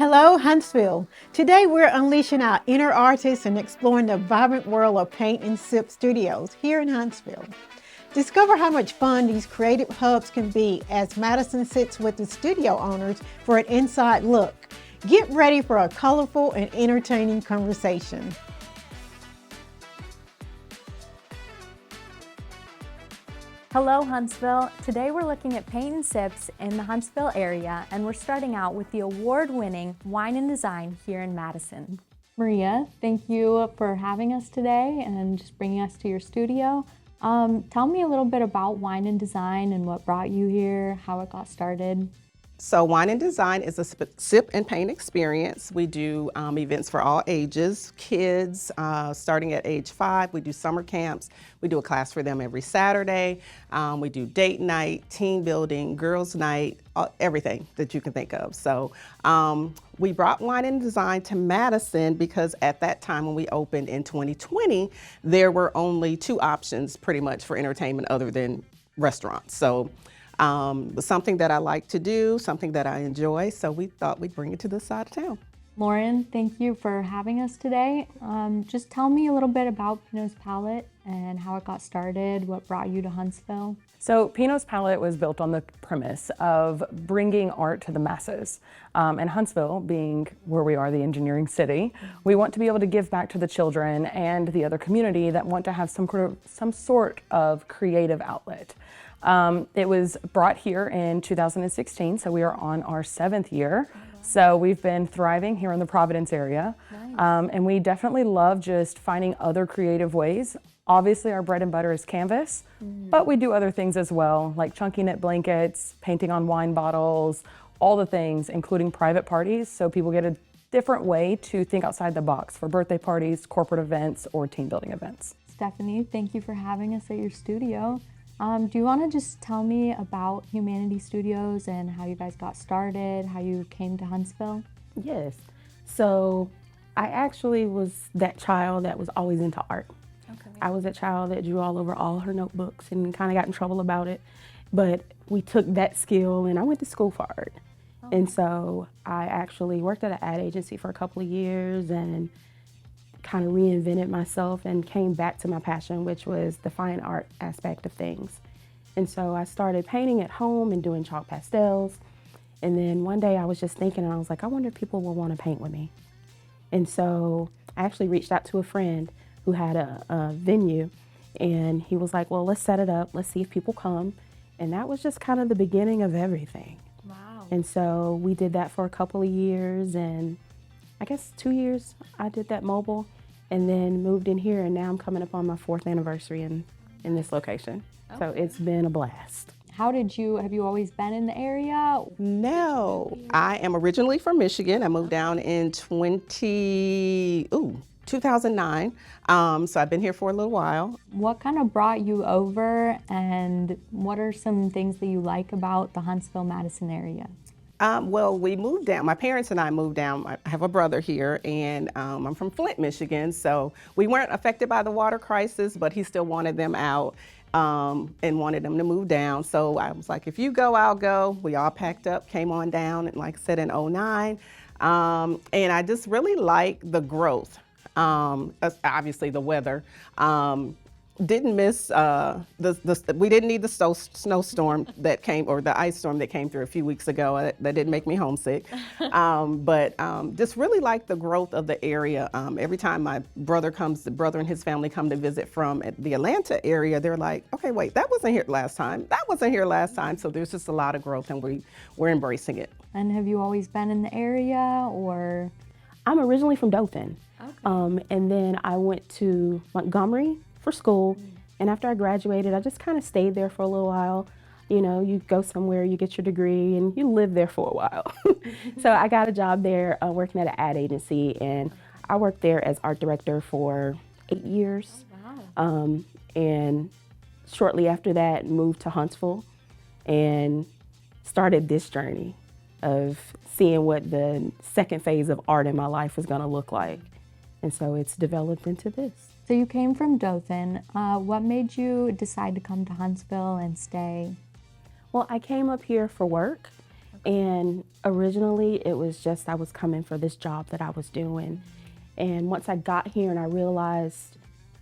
Hello Huntsville. Today we're unleashing our inner artists and exploring the vibrant world of Paint and Sip Studios here in Huntsville. Discover how much fun these creative hubs can be as Madison sits with the studio owners for an inside look. Get ready for a colorful and entertaining conversation. Hello Huntsville. Today we're looking at paint and sips in the Huntsville area, and we're starting out with the award-winning Wine and Design here in Madison. Maria, thank you for having us today and just bringing us to your studio. Tell me a little bit about Wine and Design and what brought you here, how it got started. So Wine and Design is a sip and paint experience. We do events for all ages, kids starting at age 5. We do summer camps. We do a class for them every Saturday. We do date night, team building, girls night, everything that you can think of. So we brought Wine and Design to Madison because at that time when we opened in 2020, there were only 2 options pretty much for entertainment other than restaurants. So something that I like to do, something that I enjoy, so we thought we'd bring it to this side of town. Lauren, thank you for having us today. Just tell me a little bit about Pinot's Palette and how it got started, what brought you to Huntsville. So Pinot's Palette was built on the premise of bringing art to the masses. And Huntsville, being where we are, the engineering city, we want to be able to give back to the children and the other community that want to have some sort of creative outlet. It was brought here in 2016, so we are on our 7th year. So we've been thriving here in the Providence area. Nice. And we definitely love just finding other creative ways. Obviously our bread and butter is canvas, but we do other things as well, like chunky knit blankets, painting on wine bottles, all the things, including private parties, so people get a different way to think outside the box for birthday parties, corporate events, or team building events. Stephanie, thank you for having us at your studio. Do you want to just tell me about Huemanity Studios and how you guys got started, how you came to Huntsville? Yes. So I actually was that child that was always into art. Okay. I was that child that drew all over all her notebooks and kind of got in trouble about it. But we took that skill and I went to school for art. And so I actually worked at an ad agency for a couple of years and kind of reinvented myself and came back to my passion, which was the fine art aspect of things. And so I started painting at home and doing chalk pastels. And then one day I was just thinking, and I was like, I wonder if people will want to paint with me. And so I actually reached out to a friend who had a venue, and he was like, well, let's set it up. Let's see if people come. And that was just kind of the beginning of everything. Wow. And so we did that for a couple of years, and I guess 2 years I did that mobile, and then moved in here, and now I'm coming up on my 4th anniversary in this location. So it's been a blast. Have you always been in the area? No, I am originally from Michigan. I moved down in 2009. So I've been here for a little while. What kind of brought you over, and what are some things that you like about the Huntsville-Madison area? Well, we moved down. My parents and I moved down. I have a brother here, and I'm from Flint, Michigan. So we weren't affected by the water crisis, but he still wanted them out and wanted them to move down. So I was like, if you go, I'll go. We all packed up, came on down, and like I said, in '09. And I just really like the growth. Obviously, the weather. Didn't miss we didn't need the snowstorm that came, or the ice storm that came through a few weeks ago. That didn't make me homesick. But just really like the growth of the area. Every time my brother and his family come to visit from the Atlanta area, they're like, okay, wait, that wasn't here last time. That wasn't here last time. So there's just a lot of growth, and we're embracing it. And have you always been in the area, or? I'm originally from Dothan. Okay. And then I went to Montgomery for school, and after I graduated, I just kind of stayed there for a little while. You know, you go somewhere, you get your degree, and you live there for a while. So I got a job there working at an ad agency, and I worked there as art director for 8 years. Wow. And shortly after that, moved to Huntsville and started this journey of seeing what the second phase of art in my life was going to look like. And so it's developed into this. So you came from Dothan. What made you decide to come to Huntsville and stay? Well, I came up here for work, And originally it was just I was coming for this job that I was doing. And once I got here and I realized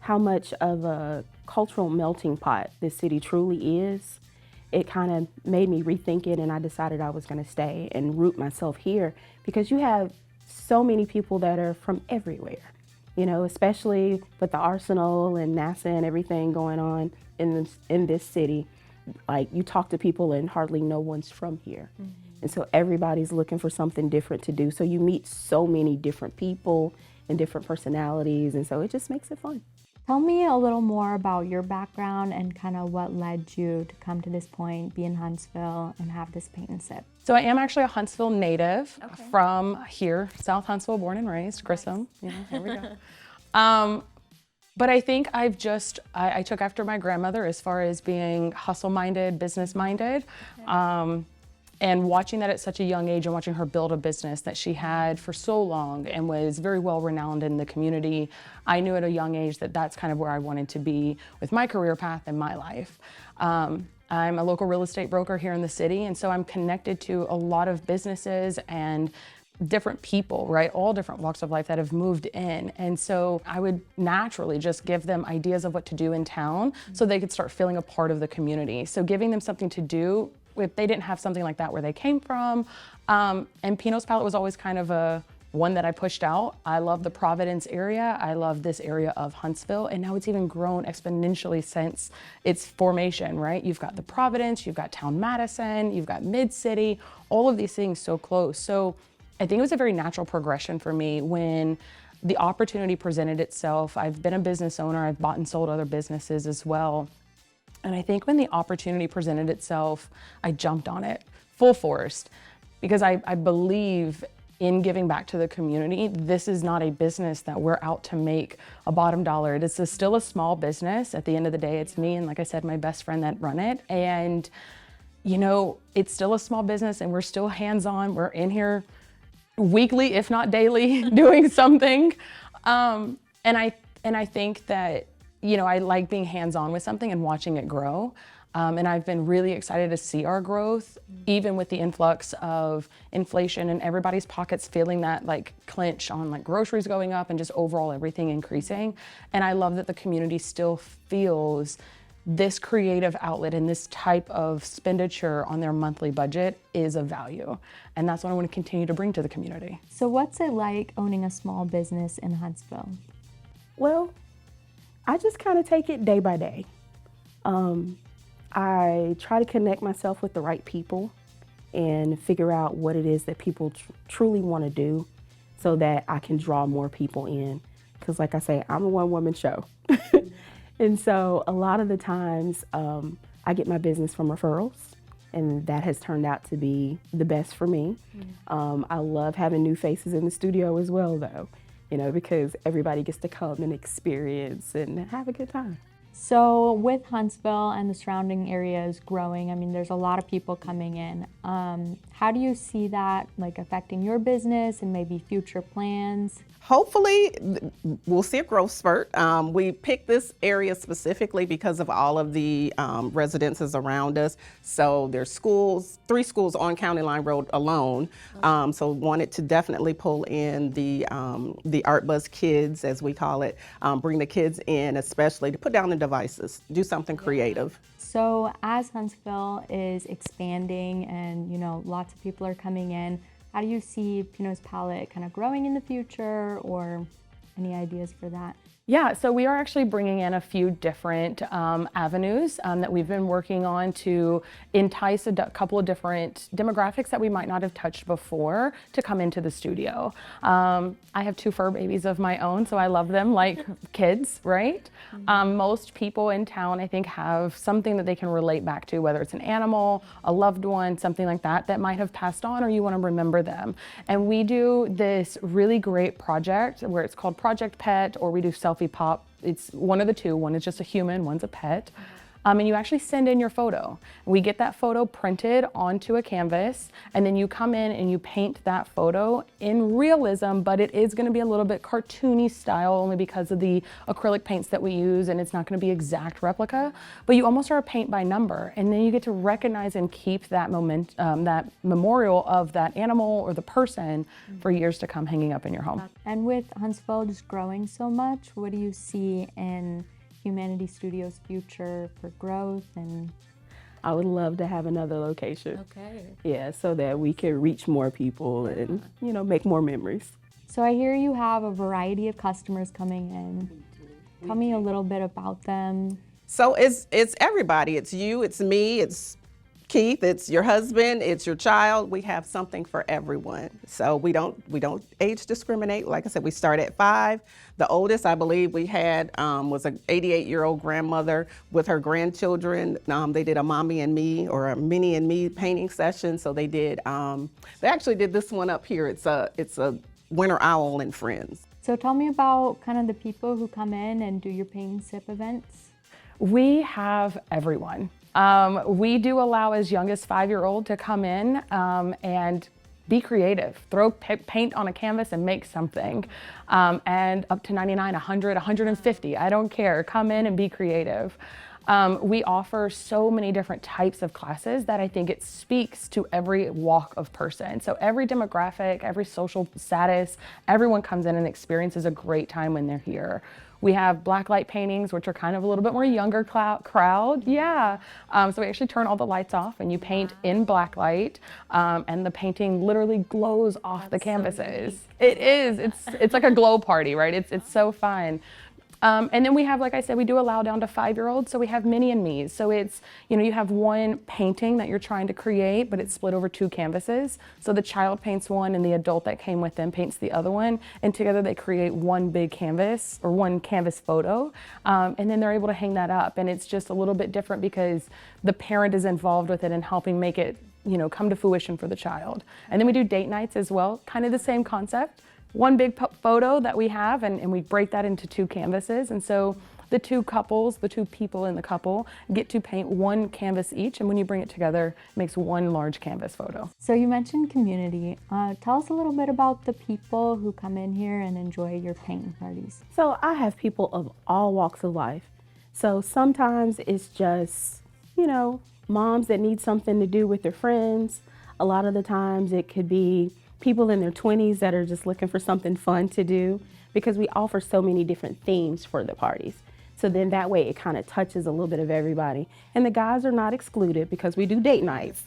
how much of a cultural melting pot this city truly is, it kind of made me rethink it, and I decided I was going to stay and root myself here because you have so many people that are from everywhere, you know, especially with the Arsenal and NASA and everything going on in this city. Like, you talk to people and hardly no one's from here. And so everybody's looking for something different to do. So you meet so many different people and different personalities, and so it just makes it fun. Tell me a little more about your background and kind of what led you to come to this point, be in Huntsville, and have this paint and sip. So I am actually a Huntsville native from here, South Huntsville, born and raised, Grissom, you know, here we go. But I think I took after my grandmother as far as being hustle-minded, business-minded. And watching that at such a young age and watching her build a business that she had for so long and was very well renowned in the community, I knew at a young age that that's kind of where I wanted to be with my career path and my life. I'm a local real estate broker here in the city, and so I'm connected to a lot of businesses and different people, right? All different walks of life that have moved in. And so I would naturally just give them ideas of what to do in town so they could start feeling a part of the community. So giving them something to do if they didn't have something like that where they came from. And Pinot's palette was always kind of one that I pushed out. I love the Providence area. I love this area of Huntsville. And now it's even grown exponentially since its formation, right? You've got the Providence, you've got Town Madison, you've got Mid-City, all of these things so close. So I think it was a very natural progression for me when the opportunity presented itself. I've been a business owner. I've bought and sold other businesses as well. And I think when the opportunity presented itself, I jumped on it full force because I believe in giving back to the community. This is not a business that we're out to make a bottom dollar. It is still a small business. At the end of the day, it's me and, like I said, my best friend that run it. And, you know, it's still a small business and we're still hands-on. We're in here weekly, if not daily, doing something. And I think that, you know, I like being hands-on with something and watching it grow. And I've been really excited to see our growth, even with the influx of inflation and everybody's pockets feeling that like clinch on like groceries going up and just overall everything increasing. And I love that the community still feels this creative outlet and this type of expenditure on their monthly budget is of value. And that's what I want to continue to bring to the community. So what's it like owning a small business in Huntsville? Well, I just kind of take it day by day. I try to connect myself with the right people and figure out what it is that people truly want to do so that I can draw more people in. Because like I say, I'm a one-woman show. And so a lot of the times I get my business from referrals, and that has turned out to be the best for me. I love having new faces in the studio as well, though, you know, because everybody gets to come and experience and have a good time. So with Huntsville and the surrounding areas growing, I mean, there's a lot of people coming in. How do you see that like affecting your business and maybe future plans? Hopefully, we'll see a growth spurt. We picked this area specifically because of all of the residences around us. So there's schools, 3 schools on County Line Road alone. So wanted to definitely pull in the Art Buzz kids, as we call it, bring the kids in, especially to put down the devices, do something creative. So as Huntsville is expanding and, you know, lots of people are coming in, how do you see Pinot's palette kind of growing in the future, or any ideas for that? Yeah, so we are actually bringing in a few different avenues that we've been working on to entice a couple of different demographics that we might not have touched before to come into the studio. I have 2 fur babies of my own, so I love them like kids, right? Most people in town, I think, have something that they can relate back to, whether it's an animal, a loved one, something like that, that might have passed on or you want to remember them. And we do this really great project where it's called Project Pet, or we do Selfie Pop. It's one of the two. One is just a human, one's a pet. and you actually send in your photo. We get that photo printed onto a canvas, and then you come in and you paint that photo in realism, but it is going to be a little bit cartoony style only because of the acrylic paints that we use, and it's not going to be exact replica, but you almost are a paint by number, and then you get to recognize and keep that that memorial of that animal or the person for years to come hanging up in your home. And with Huntsville just growing so much, what do you see in Huemanity Studios' future for growth? And I would love to have another location. okay. Yeah, so that we can reach more people and, you know, make more memories. So I hear you have a variety of customers coming in. Tell me a little bit about them. So it's everybody. It's you, it's me, it's Keith, it's your husband, it's your child. We have something for everyone. So we don't age discriminate. Like I said, we start at 5. The oldest I believe we had was an 88-year-old grandmother with her grandchildren. They did a mommy and me or a Minnie and me painting session. So they did. They actually did this one up here. It's a Winter Owl and Friends. So tell me about kind of the people who come in and do your paint and sip events. We have everyone. We do allow as young as 5-year-old to come in and be creative, throw paint on a canvas and make something. And up to 99, 100, 150, I don't care, come in and be creative. We offer so many different types of classes that I think it speaks to every walk of person. So every demographic, every social status, everyone comes in and experiences a great time when they're here. We have blacklight paintings, which are kind of a little bit more younger crowd. Yeah. So we actually turn all the lights off and you paint in blacklight, and the painting literally glows off the canvases. It is. It's like a glow party, right? It's so fun. And then we have, like I said, we do allow down to 5-year-olds. So we have mini and me's. So it's, you know, you have one painting that you're trying to create, but it's split over 2 canvases. So the child paints one and the adult that came with them paints the other one. And together they create one big canvas or one canvas photo. And then they're able to hang that up. And it's just a little bit different because the parent is involved with it and helping make it, you know, come to fruition for the child. And then we do date nights as well, kind of the same concept. One big photo that we have, and we break that into 2 canvases. And so the 2 couples, the 2 people in the couple get to paint one canvas each. And when you bring it together, it makes one large canvas photo. So you mentioned community. Tell us a little bit about the people who come in here and enjoy your painting parties. So I have people of all walks of life. So sometimes it's just, you know, moms that need something to do with their friends. A lot of the times it could be people in their 20s that are just looking for something fun to do, because we offer so many different themes for the parties. So then that way it kind of touches a little bit of everybody. And the guys are not excluded because we do date nights.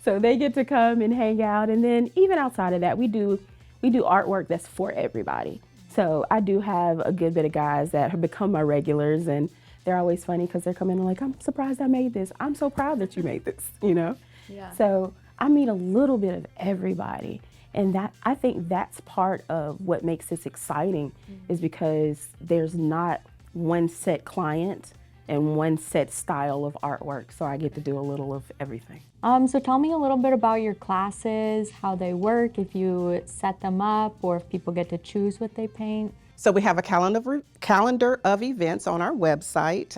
So they get to come and hang out. And then even outside of that, we do artwork that's for everybody. So I do have a good bit of guys that have become my regulars, and they're always funny because they're coming and like, I'm surprised I made this. I'm so proud that you made this, you know? Yeah. So I meet a little bit of everybody, and that I think that's part of what makes this exciting, is because there's not one set client and one set style of artwork, so I get to do a little of everything. So tell me a little bit about your classes, how they work, if you set them up or if people get to choose what they paint. So we have a calendar of events on our website,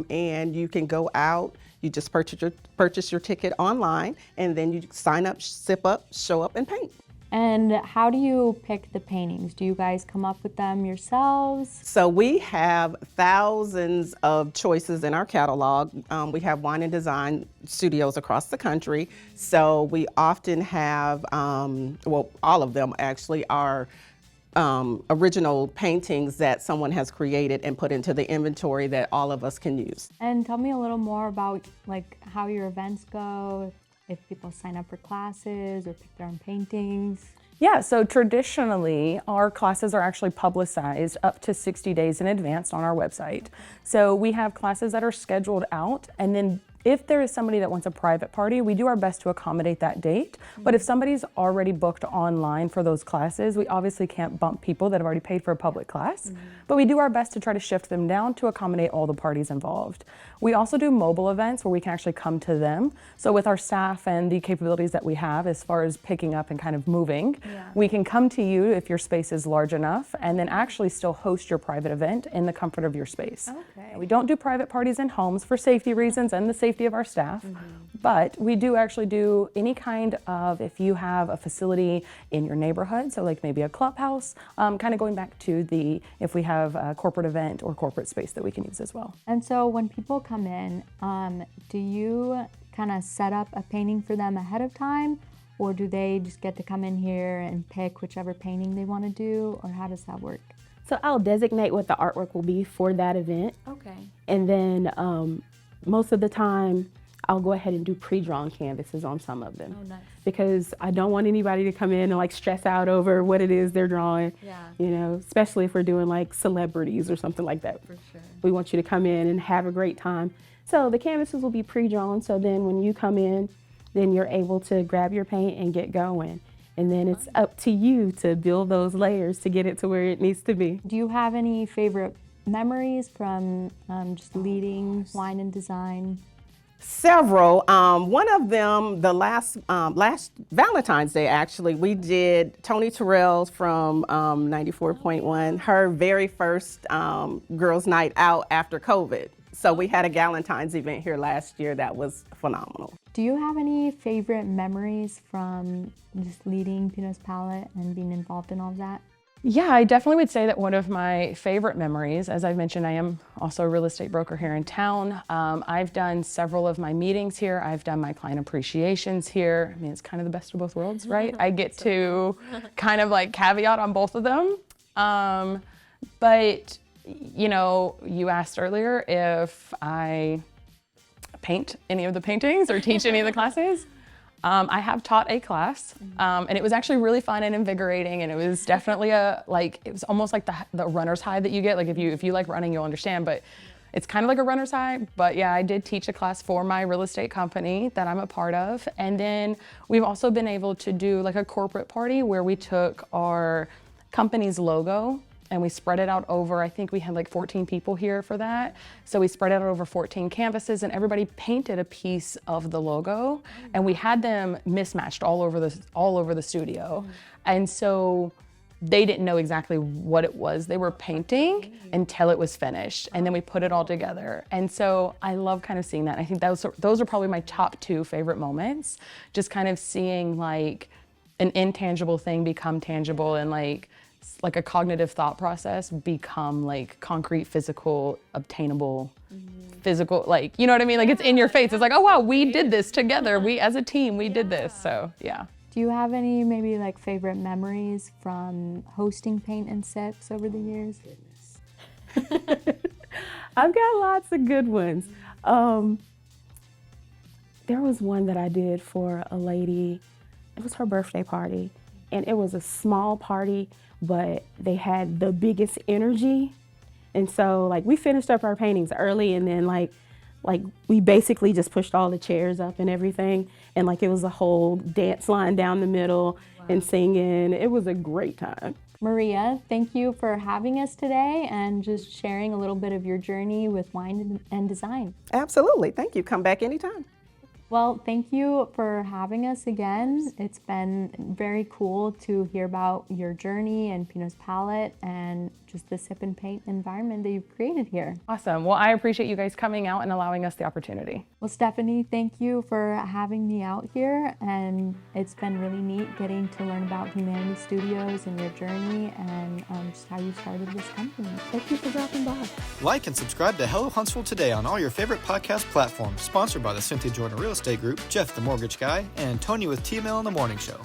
and you can go out. You just purchase your ticket online, and then you sign up, sip up, show up, and paint. And how do you pick the paintings? Do you guys come up with them yourselves? So we have thousands of choices in our catalog. We have wine and design studios across the country. So we often have, well, all of them actually are original paintings that someone has created and put into the inventory that all of us can use. And tell me a little more about like how your events go, if people sign up for classes or pick their own paintings. Yeah, so traditionally, our classes are actually publicized up to 60 days in advance on our website. So we have classes that are scheduled out, and then If there is somebody that wants a private party, we do our best to accommodate that date. But if somebody's already booked online for those classes, we obviously can't bump people that have already paid for a public class. But we do our best to try to shift them down to accommodate all the parties involved. We also do mobile events where we can actually come to them. So with our staff and the capabilities that we have as far as picking up and kind of moving, we can come to you if your space is large enough and then actually still host your private event in the comfort of your space. Okay. We don't do private parties in homes for safety reasons and the safety of our staff, but we do actually do any kind of, if you have a facility in your neighborhood, so like maybe a clubhouse, kind of going back to the, if we have a corporate event or corporate space that we can use as well. And so when people come in, do you kind of set up a painting for them ahead of time, or do they just get to come in here and pick whichever painting they want to do, or how does that work? So I'll designate what the artwork will be for that event. Okay. And then most of the time, I'll go ahead and do pre-drawn canvases on some of them. Oh, nice. Because I don't want anybody to come in and like stress out over what it is they're drawing. Yeah. You know, especially if we're doing like celebrities or something like that. For sure. We want you to come in and have a great time. So the canvases will be pre-drawn, so then when you come in, then you're able to grab your paint and get going. And then it's up to you to build those layers to get it to where it needs to be. Do you have any favorite memories from just leading wine and design? Several. One of them, the last Valentine's Day, actually, we did Tony Terrell's from 94.1, her very first girls' night out after COVID. So we had a Galentine's event here last year that was phenomenal. Do you have any favorite memories from just leading Pinot's Palette and being involved in all of that? Yeah, I definitely would say that one of my favorite memories, as I've mentioned, I am also a real estate broker here in town. I've done several of my meetings here. I've done my client appreciations here. I mean, it's kind of the best of both worlds, right? I get to kind of like caveat on both of them. But, you know, you asked earlier if I paint any of the paintings or teach any of the classes. I have taught a class, and it was actually really fun and invigorating, and it was definitely it was almost like the runner's high that you get. Like if you like running, you'll understand, but it's kind of like a runner's high. But yeah, I did teach a class for my real estate company that I'm a part of. And then we've also been able to do like a corporate party where we took our company's logo and we spread it out over, I think we had like 14 people here for that. So we spread it out over 14 canvases and everybody painted a piece of the logo and we had them mismatched all over the studio. And so they didn't know exactly what it was they were painting until it was finished. And then we put it all together. And so I love kind of seeing that. I think those are probably my top two favorite moments. Just kind of seeing like an intangible thing become tangible and like a cognitive thought process become like concrete, physical, obtainable, physical, like, you know what I mean? Like it's in your face. It's like, oh wow, we did this together. We as a team, we did this. So yeah. Do you have any maybe like favorite memories from hosting Paint and Sips over the years? I've got lots of good ones. There was one that I did for a lady. It was her birthday party, and it was a small party, but they had the biggest energy. And so like we finished up our paintings early, and then like we basically just pushed all the chairs up and everything. And like it was a whole dance line down the middle and singing. It was a great time. Maria, thank you for having us today and just sharing a little bit of your journey with wine and design. Absolutely. Thank you. Come back anytime. Well, thank you for having us again. It's been very cool to hear about your journey and Pinot's Palette and just the sip and paint environment that you've created here. Awesome. Well, I appreciate you guys coming out and allowing us the opportunity. Well, Stephanie, thank you for having me out here, and it's been really neat getting to learn about Huemanity Studios and your journey and just how you started this company. Thank you for dropping by. Like and subscribe to Hello Huntsville today on all your favorite podcast platforms. Sponsored by the Cynthia Jordan Real Estate Group, Jeff the Mortgage Guy, and Tony with TML in the Morning Show.